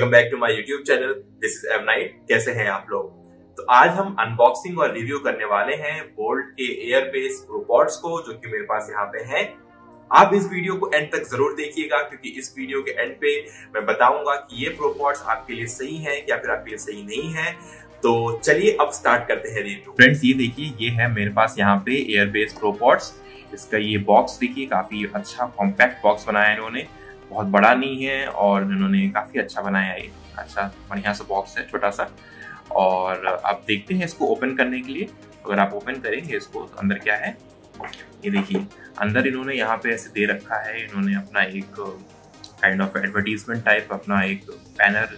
Welcome back to my YouTube channel. This is M Night. कैसे हैं आप लोग? तो आज हम अनबॉक्सिंग और रिव्यू करने वाले हैं बोल्ट के एयरबेस प्रोपॉड्स को, जो कि मेरे पास यहाँ पे हैं। आप इस वीडियो को एंड तक जरूर देखिएगा, क्योंकि इस वीडियो के एंड पे मैं बताऊंगा कि ये प्रोपॉड्स आपके लिए सही है या फिर आपके लिए सही नहीं है। तो चलिए अब स्टार्ट करते हैं रिव्यू। फ्रेंड्स, ये देखिए, ये है मेरे पास यहाँ पे एयरबेस प्रोपॉड्स। इसका ये बॉक्स देखिए, काफी अच्छा कॉम्पैक्ट बॉक्स बनाया है इन्होंने, बहुत बड़ा नहीं है और इन्होंने काफी अच्छा बनाया है। अच्छा बढ़िया सा बॉक्स है, छोटा सा। और आप देखते हैं इसको ओपन करने के लिए। अगर आप ओपन करेंगे इसको तो अंदर क्या है, ये देखिए। अंदर इन्होंने यहाँ पे ऐसे दे रखा है, इन्होंने अपना एक काइंड ऑफ एडवर्टीजमेंट टाइप अपना एक बैनर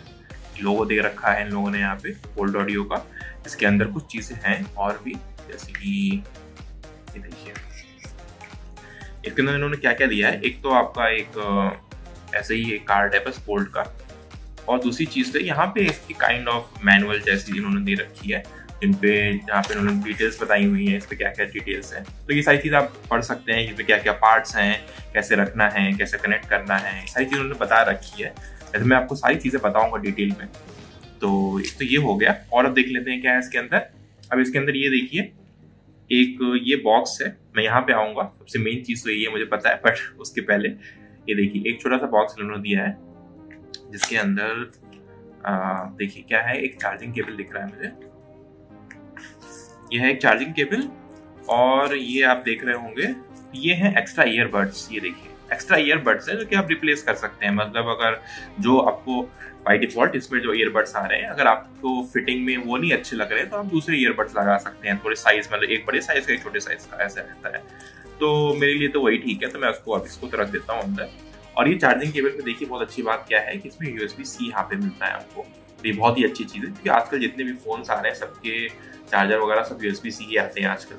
लोगो दे रखा है इन लोगों ने यहाँ पे बोल्ट ऑडियो का। इसके अंदर कुछ चीजें हैं और भी, जैसे कि ये देखिए इसके अंदर इन्होंने क्या क्या दिया है। एक तो आपका एक ऐसे ही एक कार्ड है बस बोल्ट का, और दूसरी चीज तो यहाँ पे इसकी काइंड ऑफ मैनुअल जैसी इन्होंने दे रखी है, जिन पे यहाँ पे इन्होंने डिटेल्स बताई हुई है, इस पे क्या क्या डिटेल्स हैं। तो ये सारी चीज आप पढ़ सकते हैं, इसमें क्या क्या पार्ट्स हैं, कैसे रखना है, कैसे कनेक्ट करना है, सारी चीज उन्होंने बता रखी है। तो मैं आपको सारी चीजें बताऊंगा डिटेल में। तो ये हो गया, और अब देख लेते हैं क्या है इसके अंदर। अब इसके अंदर ये देखिए, एक ये बॉक्स है। मैं यहाँ पे आऊंगा, सबसे मेन चीज तो ये है, मुझे पता है, बट उसके पहले ये देखिए एक छोटा सा बॉक्स इन्होंने दिया है, जिसके अंदर देखिए क्या है, एक चार्जिंग केबल दिख रहा है मुझे। यह है एक चार्जिंग केबल, और ये आप देख रहे होंगे ये है एक्स्ट्रा ईयरबड्स। ये देखिए एक्स्ट्रा ईयरबड्स है, जो कि आप रिप्लेस कर सकते हैं। मतलब अगर जो आपको बाय डिफॉल्ट इसमें जो ईयरबड्स आ रहे हैं, अगर आपको फिटिंग में वो नहीं अच्छे लग रहे हैं, तो आप दूसरे ईयरबड्स लगा सकते हैं। थोड़े साइज, मतलब एक बड़े साइज का एक छोटे साइज का, ऐसा रहता है। तो मेरे लिए तो वही ठीक है, तो मैं उसको अब इसको तो रख देता हूँ अंदर। और ये चार्जिंग केबल पे देखिए बहुत अच्छी बात क्या है कि इसमें USB-C यहाँ पे मिलता है आपको। तो ये बहुत ही अच्छी चीज़ है, क्योंकि आजकल जितने भी फोन्स आ रहे हैं सबके चार्जर वगैरह सब USB-C ही आते हैं आजकल।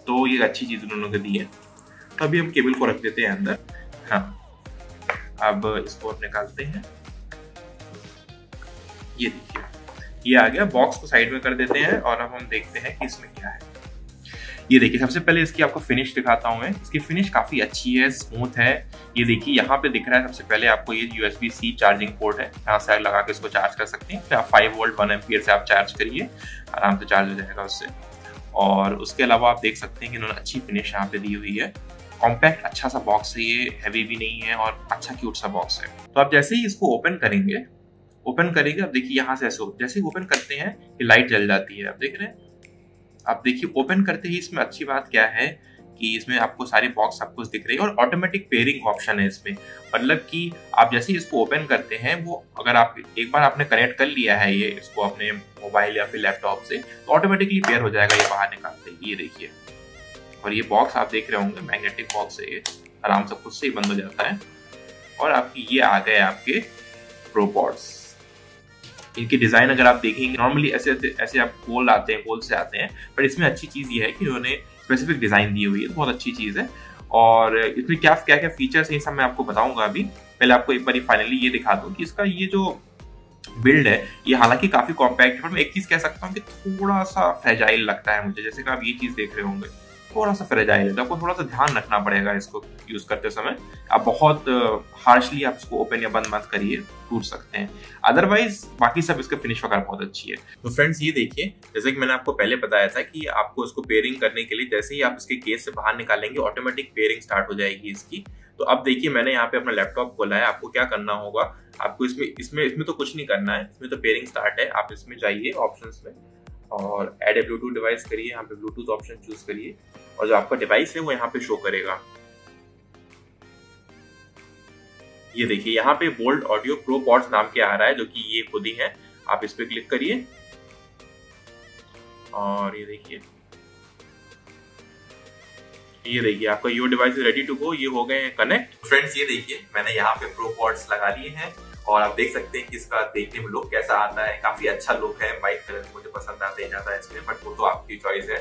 तो ये अच्छी चीज़ उन्होंने को दी है। तो अभी हम केबल को रख देते हैं अंदर। हाँ, अब इसको निकालते हैं। ये देखिए ये आ गया। बॉक्स को साइड में कर देते हैं, और अब हम देखते हैं कि इसमें क्या है। ये देखिए, सबसे पहले इसकी आपको फिनिश दिखाता हूँ मैं। इसकी फिनिश काफी अच्छी है, स्मूथ है। ये देखिए यहाँ पे दिख रहा है सबसे पहले आपको ये USB-C चार्जिंग पोर्ट है, यहाँ से लगा के इसको चार्ज कर सकते हैं। फिर आप 5 वोल्ट 1 एम्पियर से आप चार्ज करिए, आराम से चार्ज हो जाएगा उससे। और उसके अलावा आप देख सकते हैं कि इन्होंने अच्छी फिनिश यहाँ पे दी हुई है। कॉम्पैक्ट अच्छा सा बॉक्स है ये, हैवी भी नहीं है, और अच्छा क्यूट सा बॉक्स है। तो आप जैसे ही इसको ओपन करेंगे, अब देखिए यहाँ से ऐसे जैसे ही ओपन करते हैं ये लाइट जल जाती है। आप देख रहे हैं, आप देखिए ओपन करते ही इसमें अच्छी बात क्या है कि इसमें आपको सारी बॉक्स सब कुछ दिख रही है, और ऑटोमेटिक पेयरिंग ऑप्शन है इसमें। मतलब कि आप जैसे ही इसको ओपन करते हैं, वो अगर आप एक बार आपने कनेक्ट कर लिया है ये इसको अपने मोबाइल या फिर लैपटॉप से, तो ऑटोमेटिकली पेयर हो जाएगा ये बाहर निकालते ही। ये देखिए, और ये बॉक्स आप देख रहे होंगे मैग्नेटिक बॉक्स है, ये आराम से खुद से ही बंद हो जाता है। और आपकी ये आ गए आपके प्रोपॉड्स। इनकी डिजाइन अगर आप देखेंगे, नॉर्मली ऐसे आप गोल आते हैं, गोल से आते हैं, पर इसमें अच्छी चीज ये है कि उन्होंने स्पेसिफिक डिजाइन दी हुई है, बहुत अच्छी चीज है। और इसमें क्या क्या फीचर्स हैं सब मैं आपको बताऊंगा अभी। पहले आपको एक बार फाइनली ये दिखा दूं कि इसका ये जो बिल्ड है, ये हालांकि काफी कॉम्पैक्ट है, पर मैं एक चीज कह सकता हूँ कि थोड़ा सा फ्रेजाइल लगता है मुझे। जैसे कि आप ये चीज देख रहे होंगे, थोड़ा सा फ्रेजाइल है, तो आपको थोड़ा सा ध्यान रखना पड़ेगा इसको यूज करते समय। आप बहुत हार्शली आप इसको ओपन या बंद मत करिए, टूट सकते हैं। अदरवाइज बाकी सब इसका फिनिश वगैरह बहुत अच्छी है। तो फ्रेंड्स ये देखिए, जैसे कि मैंने आपको पहले बताया था कि आपको इसको पेयरिंग करने के लिए जैसे ही आप इसके केस से बाहर निकालेंगे, ऑटोमेटिक पेयरिंग स्टार्ट हो जाएगी इसकी। तो अब देखिए, मैंने यहाँ पे अपना लैपटॉप खोला है। आपको क्या करना होगा, आपको इसमें तो कुछ नहीं करना है, इसमें तो पेयरिंग स्टार्ट है। आप इसमें जाइए ऑप्शंस में, और एड ए ब्लूटूथ डिवाइस करिए, यहाँ पे ब्लूटूथ ऑप्शन चूज करिए, और जो आपका डिवाइस है वो यहाँ पे शो करेगा। ये देखिए यहाँ पे बोल्ट ऑडियो प्रोपॉड्स नाम के आ रहा है, जो कि ये खुद ही है। आप इस पे क्लिक करिए, और ये देखिए आपका your device is ready to go, ये हो गए कनेक्ट। फ्रेंड्स ये देखिए, मैंने यहाँ पे प्रोपॉड्स लगा लिए हैं, और आप देख सकते हैं कि इसका देखने में लुक कैसा आता है। काफी अच्छा लुक है, व्हाइट कलर मुझे पसंद आता है ज्यादा इसमें, बट वो तो आपकी चॉइस है।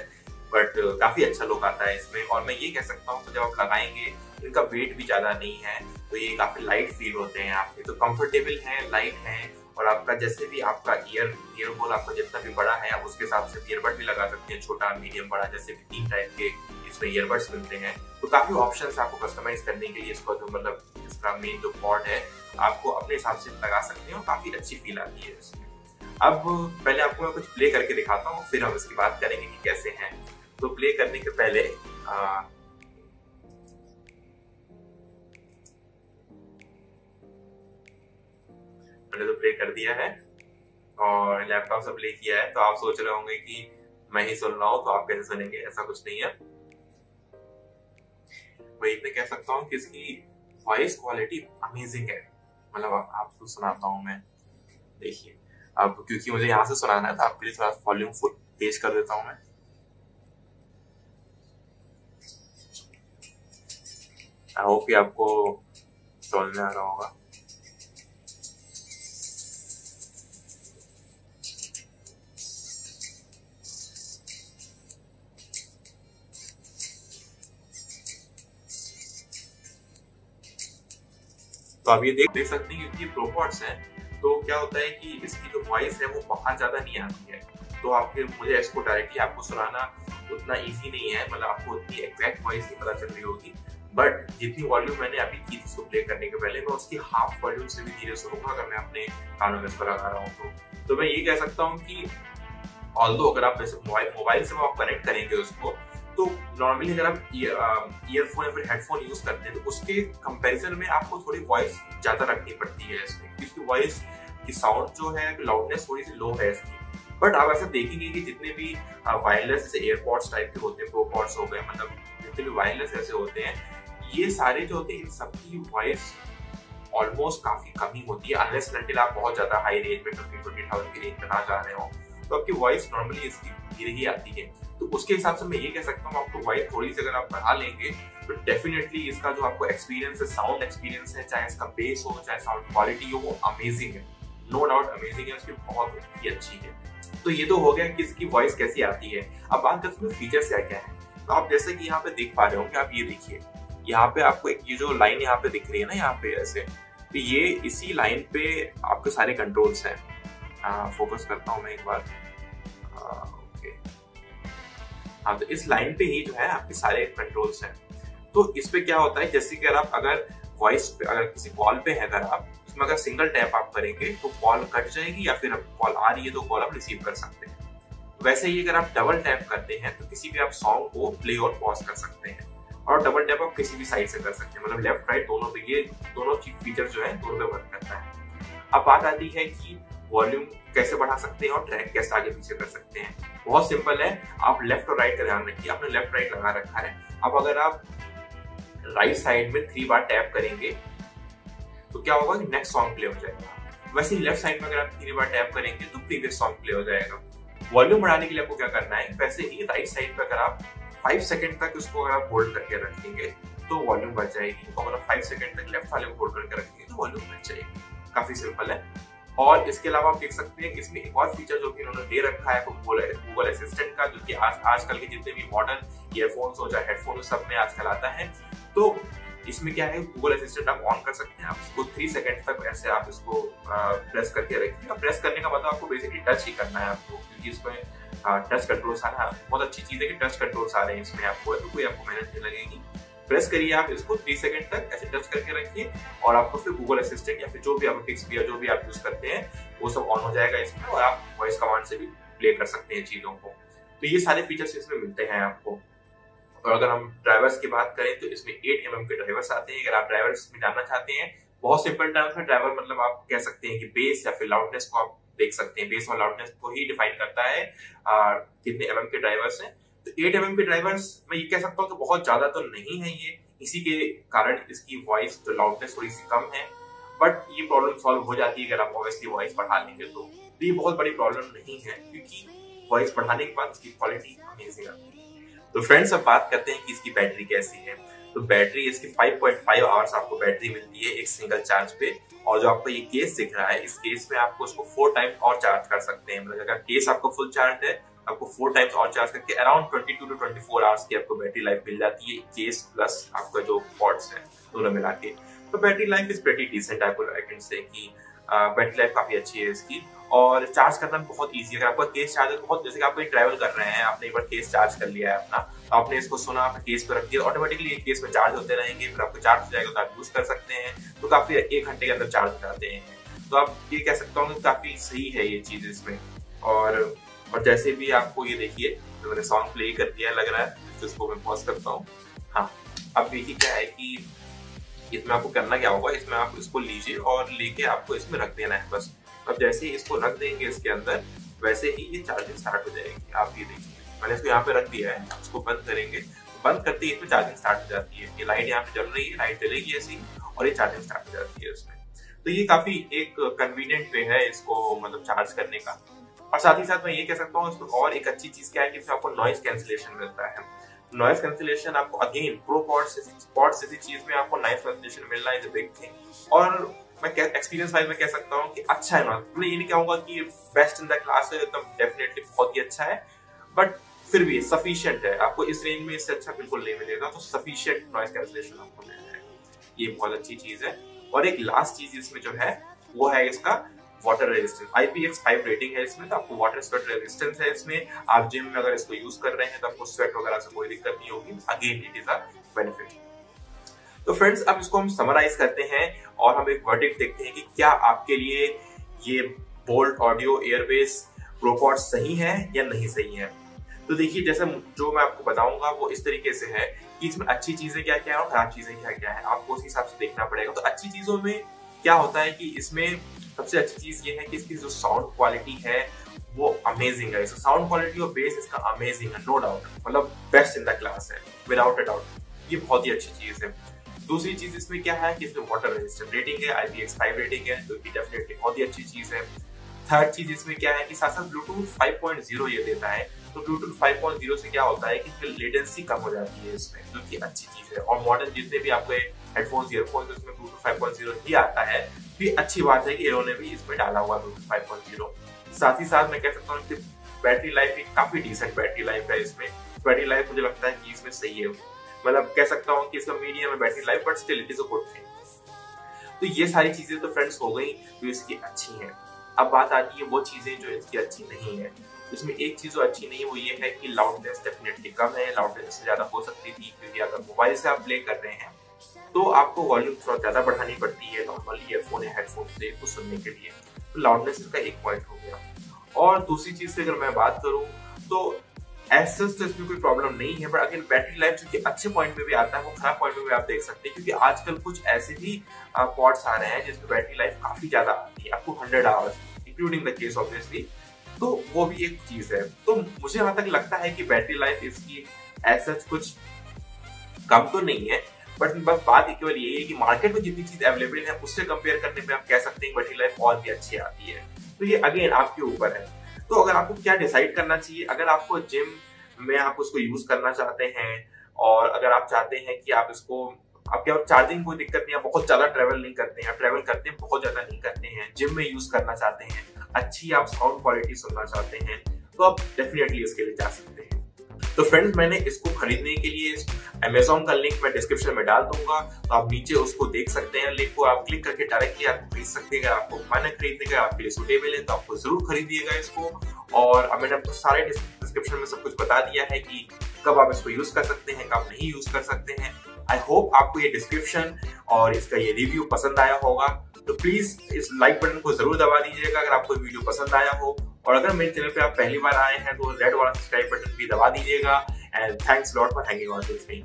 बट काफी अच्छा लुक आता है इसमें। और मैं ये कह सकता हूँ, तो जब आप लगाएंगे, इनका वेट भी ज्यादा नहीं है, तो ये काफी लाइट फील होते हैं आपके। तो कंफर्टेबल है, लाइट है, और आपका जैसे भी आपका ईयर होल आपका जितना भी बड़ा है, आप उसके हिसाब से ईयरबड भी लगा सकते हैं, छोटा, मीडियम, बड़ा, जैसे भी 3 टाइप के इसमें ईयरबड्स मिलते हैं। तो काफी ऑप्शंस आपको कस्टमाइज करने के लिए इसका जो मतलब इसका मेन जो पॉड है आपको अपने हिसाब से लगा सकते हैं और काफी अच्छी फील आती है इसमें। अब पहले आपको मैं कुछ प्ले करके दिखाता हूँ, फिर हम इसकी बात करेंगे कि कैसे हैं। तो प्ले करने के पहले मैंने तो प्ले कर दिया है और लैपटॉप से प्ले किया है, तो आप सोच रहे होंगे कि मैं ही सुन रहा हूँ तो आप कैसे सुनेंगे, ऐसा कुछ नहीं है। मैं इतने कह सकता हूँ कि इसकी वॉइस क्वालिटी अमेजिंग है। मतलब आपको सुनाता हूँ मैं, देखिए। अब क्योंकि मुझे यहाँ से सुनाना है तो आपके लिए थोड़ा वॉल्यूम फुल तेज कर देता हूँ मैं। आई होप कि आपको समझ में आ रहा होगा। तो आप ये देख सकते हैं क्योंकि प्रोपॉड्स हैं, तो क्या होता है कि इसकी जो वॉइस है वो बहुत ज्यादा नहीं आती है। तो आपके मुझे इसको डायरेक्टली आपको सुनाना उतना इजी नहीं है, मतलब आपको उतनी एग्जैक्ट वॉइस नहीं पता चल रही होगी। बट जितनी वॉल्यूम मैंने अभी की थी इसको प्ले करने के पहले, मैं उसकी हाफ वॉल्यूम से भी धीरे सुनूंगा अगर मैं अपने कानों में इसको लगा रहा हूँ तो मैं ये कह सकता हूँ कि ऑल्दो अगर आप वैसे मोबाइल से आप कनेक्ट करेंगे उसको, तो नॉर्मली अगर आप ईयरफोन या फिर हेडफोन यूज करते हैं तो उसके कंपैरिजन में आपको थोड़ी वॉइस ज्यादा रखनी पड़ती है इसमें, क्योंकि वॉइस की साउंड जो है लाउडनेस थोड़ी सी लो है इसकी। बट आप ऐसा देखेंगे कि जितने भी वायरलेस जैसे एयरपॉड्स टाइप के होते हैं, प्रोपॉड्स हो गए, मतलब जितने भी वायरलेस ऐसे होते हैं, ये सारे जो होते हैं इन सबकी वॉइस ऑलमोस्ट काफी कमी होती है, अनलेस अनटिल आप बहुत ज्यादा हाई रेंज में 20,000 की रेंज में ना जा रहे हो, तो आपकी वॉइस नॉर्मली इसकी धीरे ही आती है। तो उसके हिसाब से मैं ये कह सकता हूँ आपको वॉइस थोड़ी सी अगर आप बढ़ा लेंगे तो डेफिनेटली इसका जो आपको एक्सपीरियंस है, साउंड एक्सपीरियंस है, चाहे इसका बेस हो चाहे साउंड क्वालिटी हो, वो अमेजिंग है, नो डाउट अमेजिंग है, उसकी बहुत ही अच्छी है। तो ये तो हो गया कि इसकी वॉइस कैसी आती है। अब बात करते हैं फीचर्स क्या क्या है। तो आप जैसे कि यहाँ पे देख पा रहे हो कि आप ये देखिए, यहाँ पे आपको एक ये जो लाइन यहाँ पे दिख रही है ना, यहाँ पे ऐसे, तो ये इसी लाइन पे आपके सारे कंट्रोल्स हैं। फोकस करता हूँ मैं एक बार। ओके, हाँ, तो इस लाइन पे ही जो है आपके सारे कंट्रोल्स हैं। तो इस पे क्या होता है, जैसे कि अगर वॉइस पे, अगर किसी कॉल पे है, अगर आप उसमें अगर सिंगल टैप आप करेंगे तो कॉल कट जाएगी, या फिर कॉल आ रही है तो कॉल आप रिसीव कर सकते हैं। वैसे ही अगर आप डबल टैप करते हैं तो किसी भी आप सॉन्ग को प्ले और पॉज कर सकते हैं, और डबल टैप आप किसी भी साइड से कर सकते हैं, मतलब लेफ्ट राइट दोनों पे, ये दोनों फीचर जो है दोनों पे वर्क करता है। अब बात आती है कि वॉल्यूम कैसे बढ़ा सकते हैं और ट्रैक कैसे आगे पीछे कर सकते हैं। बहुत सिंपल है, आप लेफ्ट और राइट का ध्यान रखिए। आपने लेफ्ट राइट लगा रखा है, अब अगर आप राइट साइड में 3 बार टैप करेंगे तो क्या होगा कि नेक्स्ट सॉन्ग प्ले हो जाएगा। वैसे ही लेफ्ट साइड में अगर आप 3 बार टैप करेंगे तो प्रीवियस सॉन्ग प्ले हो जाएगा। वॉल्यूम बढ़ाने के लिए आपको क्या करना है, वैसे ही राइट साइड पे अगर आप 5 सेकंड तक उसको अगर आप होल्ड करके रखेंगे तो वॉल्यूम बढ़ जाएगी, और अगर 5 सेकंड तक लेफ्ट वाले को होल्ड करके रखेंगे तो वॉल्यूम बढ़ जाएगी। काफी सिंपल है। और इसके अलावा आप देख सकते हैं इसमें एक और फीचर जो कि इन्होंने दे रखा है गूगल असिस्टेंट का, जो कि आजकल के जितने भी मॉडर्न ईयरफोन्स हो चाहे हेडफोन हो, सब में आजकल आता है। तो इसमें क्या है, गूगल असिस्टेंट आप ऑन कर सकते हैं। आप इसको 3 सेकंड तक ऐसे आप इसको प्रेस करके रखिए। प्रेस करने का मतलब आपको बेसिकली टच ही करना है आपको, क्योंकि इसमें टच कंट्रोल्स आ रहा है। बहुत अच्छी चीज है कि टच कंट्रोल्स आ रहे हैं इसमें आपको, तो कोई आपको मेहनत नहीं लगेगी। प्रेस करिए आप इसको 3 सेकंड तक ऐसे टच करके रखिए, और आपको फिर गूगल असिस्टेंट या फिर जो भी आप पिक्सबी या जो भी आप यूज करते हैं वो सब ऑन हो जाएगा इसमें, और आप वॉइस कमांड से भी प्ले कर सकते हैं चीजों को। तो ये सारे फीचर्स इसमें मिलते हैं आपको। और अगर हम ड्राइवर्स की बात करें तो इसमें 8 mm के ड्राइवर्स आते हैं। अगर आप ड्राइवर्स में जानना चाहते हैं, बहुत सिंपल टर्म्स में ड्राइवर मतलब आप कह सकते हैं कि बेस या फिर लाउडनेस को आप देख सकते हैं। बेस और लाउडनेस को ही डिफाइन करता है कितने mm के ड्राइवर्स हैं। तो 8 mm के ड्राइवर्स मैं ये कह सकता हूँ कि बहुत ज्यादा तो नहीं है ये, इसी के कारण इसकी वॉइस जो लाउडनेस थोड़ी सी कम है, बट ये प्रॉब्लम सॉल्व हो जाती है अगर आप ऑब्वियसली वॉइस बढ़ा लेंगे तो ये बहुत बड़ी प्रॉब्लम नहीं है, क्योंकि वॉइस बढ़ाने के बाद इसकी क्वालिटी अमेजिंग आती है। तो फ्रेंड्स, अब बात करते हैं कि इसकी बैटरी कैसी है। तो बैटरी इसकी 5.5 आवर्स आपको बैटरी मिलती है एक सिंगल चार्ज पे, और जो आपको ये केस दिख रहा है, इस केस में आपको उसको 4 टाइम्स और चार्ज कर सकते हैं। मतलब अगर केस आपको फुल चार्ज है, आपको 4 टाइम्स और चार्ज करके अराउंड 22 to 24 आवर्स की आपको बैटरी लाइफ मिल जाती है, केस प्लस आपका जो पॉड्स है दोनों मिला के। तो battery life is pretty decent, I can say कि बैटरी लाइफ काफी अच्छी है इसकी। और चार्ज करना भी बहुत ईजी है। अगर आपका केस चार्जर बहुत, जैसे कि आप कहीं ट्रैवल कर रहे हैं, आपने एक बार केस चार्ज कर लिया है अपना, तो आपने इसको सुना, आपने केस पे रख दिया, ऑटोमेटिकली ये केस में चार्ज होते रहेंगे, फिर आपको चार्ज हो जाएगा तो आप यूज कर सकते हैं, तो काफी 1 घंटे के अंदर चार्ज हो जाते हैं। तो आप ये कह सकता हूँ कि काफी सही है ये चीज इसमें। और जैसे भी आपको ये देखिए, तो मैंने सॉन्ग प्ले कर दिया लग रहा है, तो इसको मैं पॉज करता हूँ। हाँ, अब देखिए क्या है कि इसमें आपको करना क्या होगा, इसमें आप इसको लीजिए और लेके आपको इसमें रख देना है बस। अब जैसे ही इसको रख देंगे इसके अंदर, वैसे ही ये चार्जिंग स्टार्ट हो जाएगी। आप ये देखिए, मैंने इसको यहाँ पे रख दिया है, इसको बंद करेंगे, बंद करते ही इसमें चार्जिंग स्टार्ट हो जाती है। ये लाइट यहाँ पे जल रही है, लाइट जलेगी ऐसी, और ये चार्जिंग स्टार्ट हो जाती है इसमें। तो ये काफी एक कन्वीनियंट वे है इसको मतलब चार्ज करने का। और साथ ही साथ मैं ये कह सकता हूँ इसमें और एक अच्छी चीज क्या है कि इसमें आपको नॉइज कैंसिलेशन मिलता है। नॉइज कैंसिलेशन आपको अगेन प्रो पॉड्स जैसी चीज में आपको नॉइज कैंसिलेशन मिलना इज अ बिग थिंग। और मैं एक्सपीरियंस वाइज में कह सकता हूँ कि अच्छा है नॉइज, मैं ये नहीं कहूंगा कि बेस्ट इन द क्लास है, एकदम डेफिनेटली बहुत ही अच्छा है, बट फिर भी सफिशिएंट है। आपको इस रेंज में इससे अच्छा बिल्कुल नहीं मिलेगा, तो सफिशिएंट नॉइज कैंसिलेशन आपको मिल जाएगा, ये बहुत अच्छी चीज है। और एक लास्ट चीज इसमें जो है वो है इसका वाटर रेजिस्टेंस। IPX5 रेटिंग है इसमें, तो आपको वाटर स्वेट रेजिस्टेंस है इसमें। आप जिम में अगर इसको यूज कर रहे हैं तो आपको स्वेट वगैरह से कोई दिक्कत नहीं होगी। Again it is a benefit. तो फ्रेंड्स, अब इसको हम समराइज करते हैं और हम एक वर्डिक्ट देखते हैं कि क्या आपके लिए ये बोल्ट ऑडियो एयरबेस प्रोपॉड सही है या नहीं सही है। तो देखिए, जैसे जो मैं आपको बताऊंगा वो इस तरीके से है कि इसमें अच्छी चीजें क्या क्या है और खराब चीजें क्या क्या है, आपको उस हिसाब से देखना पड़ेगा। तो अच्छी चीजों में क्या होता है कि इसमें सबसे अच्छी चीज ये है कि इसकी जो साउंड क्वालिटी है वो अमेजिंग है। इसका साउंड क्वालिटी और बेस इसका अमेजिंग है, नो डाउट, मतलब बेस्ट इन द क्लास है, विदाउट अ डाउट। ये बहुत ही अच्छी चीज है। दूसरी चीज इसमें क्या है कि इसमें वाटर रेजिस्टेंट रेटिंग है, IPX5 रेटिंग है, जो कि डेफिनेटली बहुत ही अच्छी चीज है। थर्ड चीज इसमें क्या है कि साथ साथ ब्लूटूथ 5.0 ये देता है। तो ब्लूटूथ 5.0 से क्या होता है कि लेटेंसी कम हो जाती है इसमें, जो कि अच्छी चीज है। और मॉडर्न जितने भी आपको हेडफोन्स ईयरफोन्स उसमें ब्लूटूथ 5.0 ही आता है, भी अच्छी बात है कि इन्होंने भी इसमें डाला हुआ ब्लूटूथ 5.0। साथ ही साथ मैं कह सकता हूँ कि बैटरी लाइफ भी काफी डिसेंट बैटरी लाइफ है इसमें। बैटरी लाइफ मुझे लगता है कि इसमें सही है, मतलब कह सकता हूँ कि इसका मीडियम है battery life, but still it is a good thing. तो ये सारी चीजें तो फ्रेंड्स हो गई जो इसकी अच्छी हैं। अब बात आती है वो चीजें जो इसकी अच्छी नहीं है। इसमें एक चीज जो अच्छी नहीं है वो ये है कि लाउडनेस डेफिनेटली कम है, लाउडनेस से ज्यादा हो सकती थी, क्योंकि अगर मोबाइल से आप प्ले कर रहे हैं तो आपको वॉल्यूम थोड़ा ज्यादा बढ़ानी पड़ती है नॉर्मली ईयरफोन या हेडफोन से कुछ सुनने के लिए। तो लाउडनेस इसका एक पॉइंट हो गया। और दूसरी चीज से अगर मैं बात करूं तो ऐसे तो इसमें कोई प्रॉब्लम नहीं है, बट अगर बैटरी लाइफ जो कि अच्छे पॉइंट में भी आता है वो खराब पॉइंट में भी आप देख सकते हैं, क्योंकि आजकल कुछ ऐसे भी पॉड्स आ रहे हैं जिसमें बैटरी लाइफ काफी ज्यादा आती है, आपको 100 hours including the case obviously. तो वो भी एक चीज है। तो मुझे वहां तक लगता है कि बैटरी लाइफ इसकी ऐसा कुछ कम तो नहीं है, बट बस बात केवल यही है कि मार्केट में जितनी चीज अवेलेबल है उससे कंपेयर करने पे आप कह सकते हैं बैटरी लाइफ और भी अच्छी आती है। तो ये अगेन आपके ऊपर है। तो अगर आपको क्या डिसाइड करना चाहिए, अगर आपको जिम में आप उसको यूज करना चाहते हैं और अगर आप चाहते हैं कि आप इसको आपके और चार्जिंग कोई दिक्कत नहीं है, बहुत ज्यादा ट्रेवल नहीं करते हैं, ट्रेवल करते हैं बहुत ज्यादा नहीं करते हैं, जिम में यूज करना चाहते हैं, अच्छी आप साउंड क्वालिटी सुनना चाहते हैं, तो आप डेफिनेटली इसके लिए जा सकते हैं। तो फ्रेंड्स, मैंने इसको खरीदने के लिए Amazon का लिंक मैं डिस्क्रिप्शन में डाल दूंगा, तो आप नीचे उसको देख सकते हैं। लिंक को आप क्लिक करके डायरेक्टली आप खरीद सकते हैं। आपको मन है खरीदने का, आपके लिए सुटेबल है तो आपको जरूर खरीदिएगा इसको। और अब मैंने आपको सारे डिस्क्रिप्शन में सब कुछ बता दिया है कि कब आप इसको यूज कर सकते हैं, कब नहीं यूज कर सकते हैं। आई होप आपको ये डिस्क्रिप्शन और इसका ये रिव्यू पसंद आया होगा। तो प्लीज इस लाइक बटन को जरूर दबा दीजिएगा अगर आपको वीडियो पसंद आया हो, और अगर मेरे चैनल पे आप पहली बार आए हैं तो रेड वाला सब्सक्राइब बटन भी दबा दीजिएगा। And thanks lot for hanging out with me.